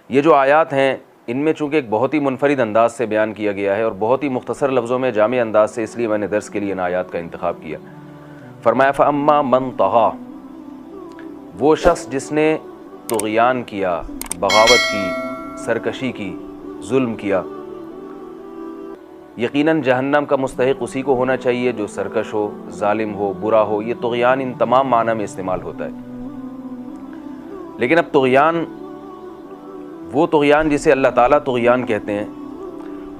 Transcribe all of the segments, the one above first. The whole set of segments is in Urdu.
یہ جو آیات ہیں ان میں چونکہ ایک بہت ہی منفرد انداز سے بیان کیا گیا ہے اور بہت ہی مختصر لفظوں میں جامع انداز سے، اس لیے میں نے درس کے لیے ان آیات کا انتخاب کیا۔ فرمایا فَأَمَّا مَنْ طَغَىٰ، وہ شخص جس نے طغیان کیا، بغاوت کی، سرکشی کی، ظلم کیا، یقیناً جہنم کا مستحق اسی کو ہونا چاہیے جو سرکش ہو، ظالم ہو، برا ہو۔ یہ طغیان ان تمام معنی میں استعمال ہوتا ہے، لیکن اب طغیان، وہ طغیان جسے اللہ تعالیٰ طغیان کہتے ہیں،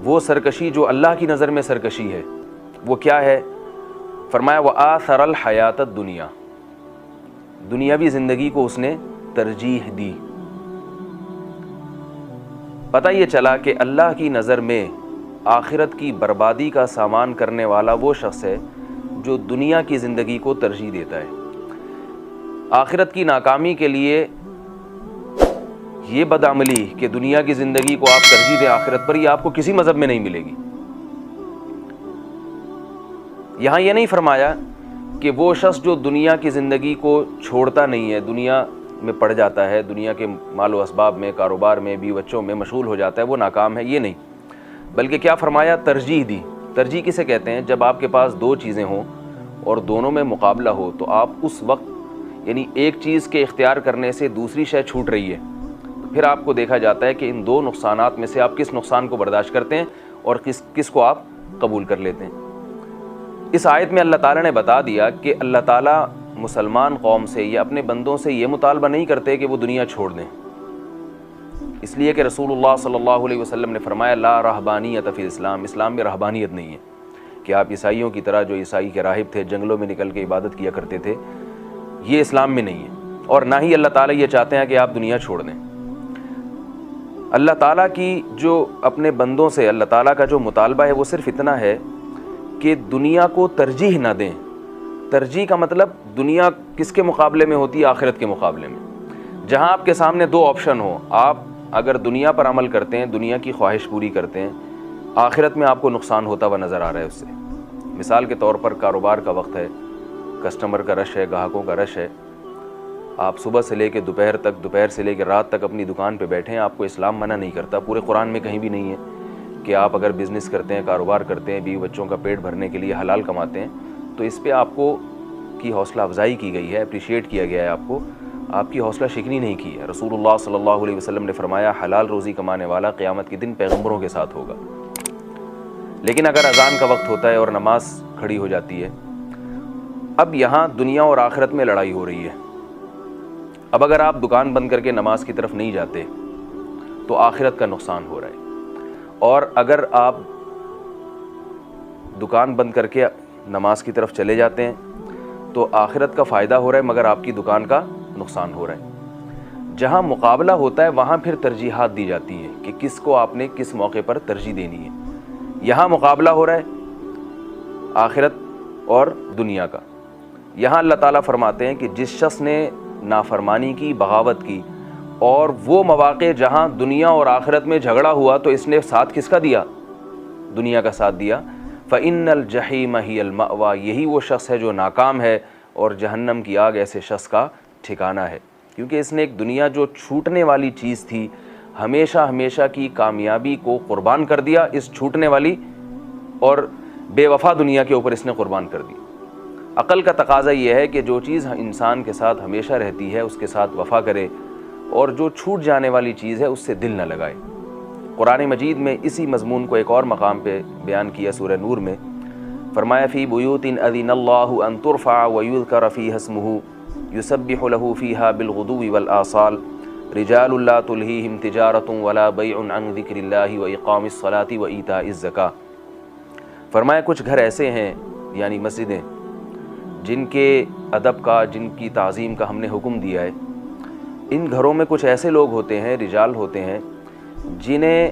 وہ سرکشی جو اللہ کی نظر میں سرکشی ہے، وہ کیا ہے؟ فرمایا وَآثَرَ الْحَيَاةَ الدُّنْيَا، دنیاوی زندگی کو اس نے ترجیح دی۔ پتہ یہ چلا کہ اللہ کی نظر میں آخرت کی بربادی کا سامان کرنے والا وہ شخص ہے جو دنیا کی زندگی کو ترجیح دیتا ہے۔ آخرت کی ناکامی کے لیے یہ بدعملی کہ دنیا کی زندگی کو آپ ترجیح دیں آخرت پر، یہ آپ کو کسی مذہب میں نہیں ملے گی۔ یہاں یہ نہیں فرمایا کہ وہ شخص جو دنیا کی زندگی کو چھوڑتا نہیں ہے، دنیا میں پڑ جاتا ہے، دنیا کے مال و اسباب میں، کاروبار میں، بیوی بچوں میں مشغول ہو جاتا ہے، وہ ناکام ہے، یہ نہیں، بلکہ کیا فرمایا؟ ترجیح دی۔ ترجیح کسے کہتے ہیں؟ جب آپ کے پاس دو چیزیں ہوں اور دونوں میں مقابلہ ہو تو آپ اس وقت، یعنی ایک چیز کے اختیار کرنے سے دوسری شے چھوٹ رہی ہے، پھر آپ کو دیکھا جاتا ہے کہ ان دو نقصانات میں سے آپ کس نقصان کو برداشت کرتے ہیں اور کس کو آپ قبول کر لیتے ہیں۔ اس آیت میں اللہ تعالیٰ نے بتا دیا کہ اللہ تعالیٰ مسلمان قوم سے یا اپنے بندوں سے یہ مطالبہ نہیں کرتے کہ وہ دنیا چھوڑ دیں، اس لیے کہ رسول اللہ صلی اللہ علیہ وسلم نے فرمایا لا رہبانیت فی الاسلام، اسلام میں رہبانیت نہیں ہے کہ آپ عیسائیوں کی طرح، جو عیسائی کے راہب تھے جنگلوں میں نکل کے عبادت کیا کرتے تھے، یہ اسلام میں نہیں ہے، اور نہ ہی اللہ تعالیٰ یہ چاہتے ہیں کہ آپ دنیا چھوڑ دیں۔ اللہ تعالیٰ کی جو اپنے بندوں سے اللہ تعالیٰ کا جو مطالبہ ہے وہ صرف اتنا ہے کہ دنیا کو ترجیح نہ دیں۔ ترجیح کا مطلب دنیا کس کے مقابلے میں ہوتی ہے؟ آخرت کے مقابلے میں۔ جہاں آپ کے سامنے دو آپشن ہو، آپ اگر دنیا پر عمل کرتے ہیں، دنیا کی خواہش پوری کرتے ہیں، آخرت میں آپ کو نقصان ہوتا ہوا نظر آ رہا ہے اس سے۔ مثال کے طور پر کاروبار کا وقت ہے، کسٹمر کا رش ہے، گاہکوں کا رش ہے، آپ صبح سے لے کے دوپہر تک، دوپہر سے لے کے رات تک اپنی دکان پہ بیٹھے ہیں، آپ کو اسلام منع نہیں کرتا، پورے قرآن میں کہیں بھی نہیں ہے کہ آپ اگر بزنس کرتے ہیں، کاروبار کرتے ہیں، بیوی بچوں کا پیٹ بھرنے کے لیے حلال کماتے ہیں تو اس پہ آپ کو کی حوصلہ افزائی کی گئی ہے، اپریشیٹ کیا گیا ہے، آپ کی حوصلہ شکنی نہیں کی ہے۔ رسول اللہ صلی اللہ علیہ وسلم نے فرمایا حلال روزی کمانے والا قیامت کے دن پیغمبروں کے ساتھ ہوگا۔ لیکن اگر اذان کا وقت ہوتا ہے اور نماز کھڑی ہو جاتی ہے، اب یہاں دنیا اور آخرت میں لڑائی ہو رہی ہے۔ اب اگر آپ دکان بند کر کے نماز کی طرف نہیں جاتے تو آخرت کا نقصان ہو رہا ہے، اور اگر آپ دکان بند کر کے نماز کی طرف چلے جاتے ہیں تو آخرت کا فائدہ ہو رہا ہے مگر آپ کی دکان کا نقصان ہو رہا ہے۔ جہاں مقابلہ ہوتا ہے وہاں پھر ترجیحات دی جاتی ہیں کہ کس کو آپ نے کس موقع پر ترجیح دینی ہے۔ یہاں مقابلہ ہو رہا ہے آخرت اور دنیا کا۔ یہاں اللہ تعالیٰ فرماتے ہیں کہ جس شخص نے نافرمانی کی، بغاوت کی، اور وہ مواقع جہاں دنیا اور آخرت میں جھگڑا ہوا تو اس نے ساتھ کس کا دیا؟ دنیا کا ساتھ دیا۔ فَإِنَّ الْجَحِيمَ هِيَ الْمَأْوَىٰ، یہی وہ شخص ہے جو ناکام ہے، اور جہنم کی آگ ایسے شخص کا ٹھکانہ ہے، کیونکہ اس نے ایک دنیا جو چھوٹنے والی چیز تھی، ہمیشہ ہمیشہ کی کامیابی کو قربان کر دیا، اس چھوٹنے والی اور بے وفا دنیا کے اوپر اس نے قربان کر دی۔ عقل کا تقاضا یہ ہے کہ جو چیز انسان کے ساتھ ہمیشہ رہتی ہے اس کے ساتھ وفا کرے، اور جو چھوٹ جانے والی چیز ہے اس سے دل نہ لگائے۔ قرآن مجید میں اسی مضمون کو ایک اور مقام پہ بیان کیا سورہ نور میں، فرمایا فی بیوت اذن اللہ ان ترفع ویذکر فیہا اسمہ یسبح لہ فیہا بالغدو والآصال رجال لا تلہیہم تجارۃ ولا بیع عن ذکر اللہ واقام الصلاۃ وایتاء الزکاۃ۔ فرمایا کچھ گھر ایسے ہیں، یعنی مسجدیں، جن کے ادب کا، جن کی تعظیم کا ہم نے حکم دیا ہے، ان گھروں میں کچھ ایسے لوگ ہوتے ہیں، رجال ہوتے ہیں، جنہیں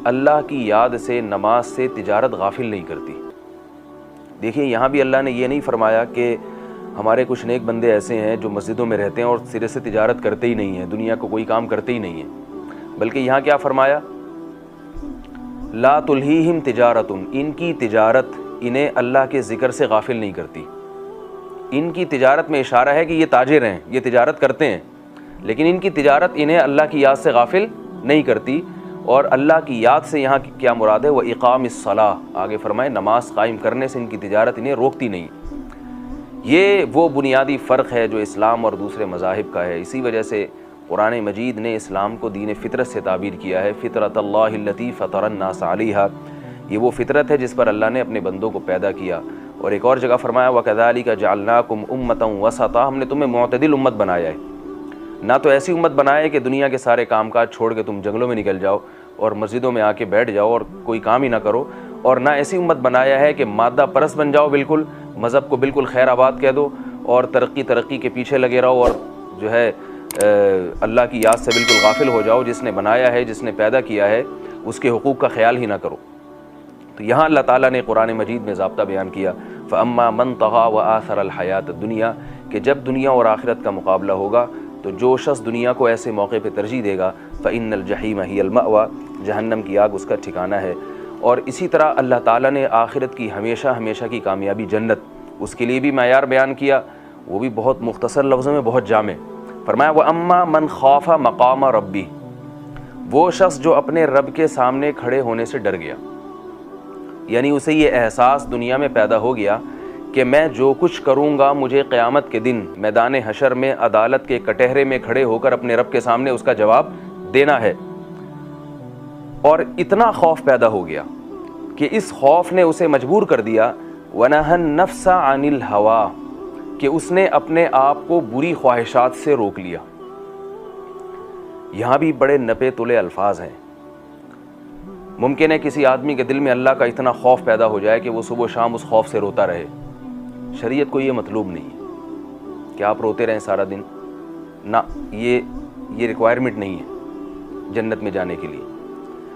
اللہ کی یاد سے، نماز سے تجارت غافل نہیں کرتی۔ دیکھیے یہاں بھی اللہ نے یہ نہیں فرمایا کہ ہمارے کچھ نیک بندے ایسے ہیں جو مسجدوں میں رہتے ہیں اور سرے سے تجارت کرتے ہی نہیں ہیں، دنیا کو کوئی کام کرتے ہی نہیں ہیں، بلکہ یہاں کیا فرمایا؟ لا تلہیہم تجارت، ان کی تجارت انہیں اللہ کے ذکر سے غافل نہیں کرتی۔ ان کی تجارت میں اشارہ ہے کہ یہ تاجر ہیں، یہ تجارت کرتے ہیں، لیکن ان کی تجارت انہیں اللہ کی یاد سے غافل نہیں کرتی. اور اللہ کی یاد سے یہاں کیا مراد ہے؟ وہ اقام الصلاۃ، آگے فرمائے نماز قائم کرنے سے ان کی تجارت انہیں روکتی نہیں. یہ وہ بنیادی فرق ہے جو اسلام اور دوسرے مذاہب کا ہے. اسی وجہ سے قرآن مجید نے اسلام کو دین فطرت سے تعبیر کیا ہے. فطرت اللہ التی فطر الناس علیہا، یہ وہ فطرت ہے جس پر اللہ نے اپنے بندوں کو پیدا کیا. اور ایک اور جگہ فرمایا وَكَذَلِكَ جَعَلْنَاكُمْ أُمَّةً وَسَطًا، ہم نے تمہیں معتدل امت بنایا ہے. نہ تو ایسی امت بنایا ہے کہ دنیا کے سارے کام کاج چھوڑ کے تم جنگلوں میں نکل جاؤ اور مسجدوں میں آ کے بیٹھ جاؤ اور کوئی کام ہی نہ کرو، اور نہ ایسی امت بنایا ہے کہ مادہ پرست بن جاؤ، بالکل مذہب کو بالکل خیر آباد کہہ دو اور ترقی کے پیچھے لگے رہو اور جو ہے اللہ کی یاد سے بالکل غافل ہو جاؤ. جس نے بنایا ہے، جس نے پیدا کیا ہے، اس کے حقوق کا خیال ہی نہ کرو. تو یہاں اللہ تعالیٰ نے قرآن مجید میں ضابطہ بیان کیا فَأَمَّا مَنْ طَغَىٰ وَآثَرَ الْحَيَاةَ الدُّنْيَا، کہ جب دنیا اور آخرت کا مقابلہ ہوگا تو جو شخص دنیا کو ایسے موقع پہ ترجیح دے گا فَإِنَّ الْجَحِيمَ هِيَ الْمَأْوَىٰ، جہنم کی آگ اس کا ٹھکانہ ہے. اور اسی طرح اللہ تعالیٰ نے آخرت کی ہمیشہ کی کامیابی جنت، اس کے لیے بھی معیار بیان کیا، وہ بھی بہت مختصر لفظوں میں بہت جامع. فرمایا وَأَمَّا مَنْ خَافَ مَقَامَ رَبِّهِ، وہ شخص جو اپنے رب کے سامنے کھڑے ہونے سے ڈر گیا، یعنی اسے یہ احساس دنیا میں پیدا ہو گیا کہ میں جو کچھ کروں گا مجھے قیامت کے دن میدان حشر میں عدالت کے کٹہرے میں کھڑے ہو کر اپنے رب کے سامنے اس کا جواب دینا ہے. اور اتنا خوف پیدا ہو گیا کہ اس خوف نے اسے مجبور کر دیا وَنَهَى النَّفْسَ عَنِ الْهَوَىٰ، کہ اس نے اپنے آپ کو بری خواہشات سے روک لیا. یہاں بھی بڑے نپے تلے الفاظ ہیں. ممکن ہے کسی آدمی کے دل میں اللہ کا اتنا خوف پیدا ہو جائے کہ وہ صبح و شام اس خوف سے روتا رہے. شریعت کو یہ مطلوب نہیں ہے کہ آپ روتے رہیں سارا دن، نہ، یہ ریکوائرمنٹ نہیں ہے جنت میں جانے کے لیے.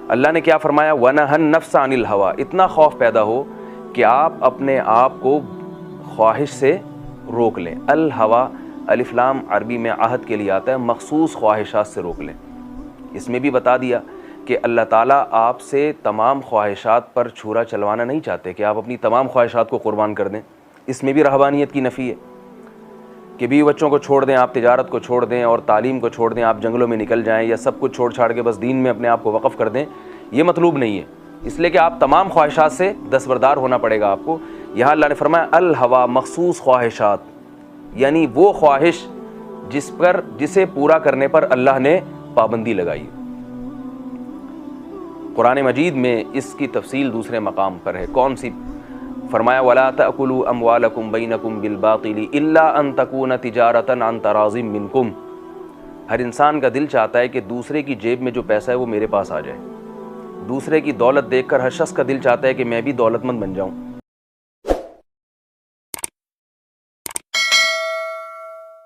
اللہ نے کیا فرمایا وَنَهَى النَّفْسَ عَنِ الْهَوَىٰ، اتنا خوف پیدا ہو کہ آپ اپنے آپ کو خواہش سے روک لیں. الہوا الف لام عربی میں عہد کے لیے آتا ہے، مخصوص خواہشات سے روک لیں. اس میں بھی بتا دیا کہ اللہ تعالیٰ آپ سے تمام خواہشات پر چھرا چلوانا نہیں چاہتے کہ آپ اپنی تمام خواہشات کو قربان کر دیں. اس میں بھی رہبانیت کی نفی ہے کہ بیوی بچوں کو چھوڑ دیں، آپ تجارت کو چھوڑ دیں اور تعلیم کو چھوڑ دیں، آپ جنگلوں میں نکل جائیں یا سب کچھ چھوڑ چھاڑ کے بس دین میں اپنے آپ کو وقف کر دیں. یہ مطلوب نہیں ہے، اس لیے کہ آپ تمام خواہشات سے دستبردار ہونا پڑے گا آپ کو. یہاں اللہ نے فرمایا الہوا، مخصوص خواہشات، یعنی وہ خواہش جسے پورا کرنے پر اللہ نے پابندی لگائی. قرآن مجید میں اس کی تفصیل دوسرے مقام پر ہے. کون سی؟ فرمایا وَلَا تَأْكُلُوا أَمْوَالَكُمْ بَيْنَكُمْ بِالْبَاطِلِ إِلَّا أَن تَكُونَ تِجَارَةً عَن تَرَاضٍ مِّنكُمْ. ہر انسان کا دل چاہتا ہے کہ دوسرے کی جیب میں جو پیسہ ہے وہ میرے پاس آ جائے. دوسرے کی دولت دیکھ کر ہر شخص کا دل چاہتا ہے کہ میں بھی دولت مند بن جاؤں.